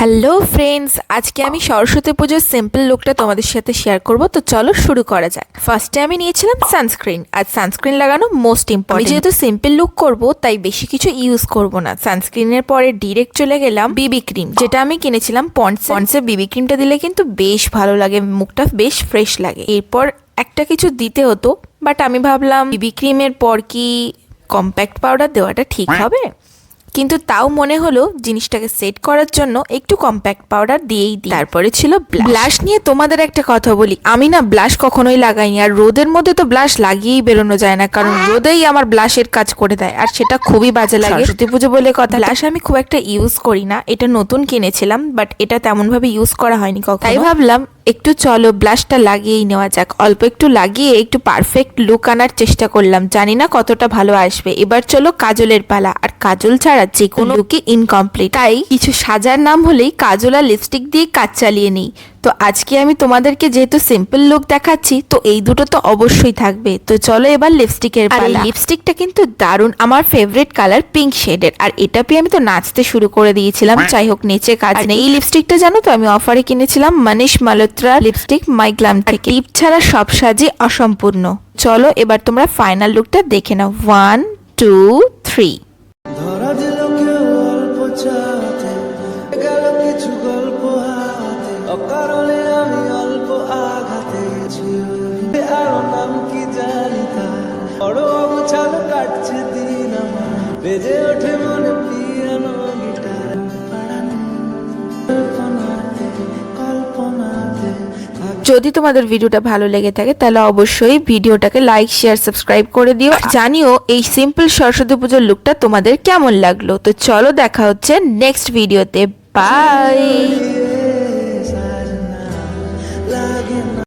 Hello friends, আজকে আমি সরস্বতী পুজোর সিম্পল লুকটা তোমাদের সাথে শেয়ার করব। তো চলো শুরু করা যাক। ফার্স্টে আমি নিয়েছিলাম সানস্ক্রিন। আর সানস্ক্রিন লাগানো মোস্ট ইম্পর্টেন্ট। যেহেতু সিম্পল লুক করব তাই বেশি কিছু ইউজ করব না। সানস্ক্রিনের পরে ডিরেক্ট চলে গেলাম বিবি ক্রিম, যেটা আমি কিনেছিলাম পন্ডসের বিবি ক্রিমটা দিলে কিন্তু বেশ ভালো লাগে, মুখটা বেশ ফ্রেশ লাগে। এরপর একটা কিছু দিতে হতো, বাট আমি ভাবলাম বিবি ক্রিমের পর কি কম্প্যাক্ট পাউডার দেওয়াটা ঠিক হবে, কিন্তু তাও মনে হলো জিনিসটাকে সেট করার জন্য একটু কম্প্যাক্ট পাউডার দিয়েই দিই। তারপরে ছিল ব্লাশ। নিয়ে তোমাদের একটা কথা বলি, আমি না ব্লাশ কখনোই লাগাইনি, আর রোদের মধ্যে তো ব্লাশ লাগিয়েই বেরোনো যায় না, কারণ রোদেই আমার ব্লাশের কাজ করে দেয়, আর সেটা খুবই বাজে লাগে। সরস্বতী পুজো বলে কথা, ব্লাশ আমি খুব একটা ইউজ করি না। এটা নতুন কিনেছিলাম, বাট এটা তেমন ভাবে ইউজ করা হয়নি কখনো। তাই ভাবলাম একটু চলো ব্লাশটা লাগিয়েই নেওয়া যাক। অল্প একটু লাগিয়ে একটু পারফেক্ট লুক আনার চেষ্টা করলাম, জানি না কতটা ভালো আসবে। এবার চলো কাজলের পালা, আর কাজল ছাড়া যে কোনো লুকই ইনকমপ্লিট। তাই কিছু সাজার নাম হলেই কাজল আর লিপস্টিক দিয়ে কাজ চালিয়ে নিই। তো আজকে আমি তোমাদেরকে যেহেতু সিম্পল লুক দেখাচ্ছি, তো এই দুটো তো অবশ্যই থাকবে। তো চলো এবার লিপস্টিকের পালা। লিপস্টিকটা কিন্তু দারুণ, আমার ফেভারিট কালার পিঙ্ক শেডের, আর এটা পেয়ে আমি তো নাচতে শুরু করে দিয়েছিলাম। যাই হোক, নেচে কাজ নেই। এই লিপস্টিকটা জানো তো আমি অফারে কিনেছিলাম মানিশ মালহোত্রা লিপস্টিক মাই গ্ল্যাম থেকে। টিপ ছাড়া সব সাজই অসম্পূর্ণ। চলো এবার তোমরা ফাইনাল লুকটা দেখে নাও। 1 2 3। ধরা দিল কেউ অল্প চাতে, গেল কিছু গল্প হাতে, অকারণে আমি অল্প আঘাতে আরো নাম কি জানি তার, বড় অগুছাল কাটছে দিন আমার, বেজে ওঠে মনে পিয়ানো গিটার, কল্পনাতে। যদি তোমাদের ভিডিওটা ভালো লেগে থাকে তাহলে অবশ্যই ভিডিওটাকে লাইক শেয়ার সাবস্ক্রাইব করে দিও। জানিও এই সিম্পল সরস্বতী পুজোর লুকটা তোমাদের কেমন লাগলো। তো চলো দেখা হচ্ছে নেক্সট ভিডিওতে। বাই।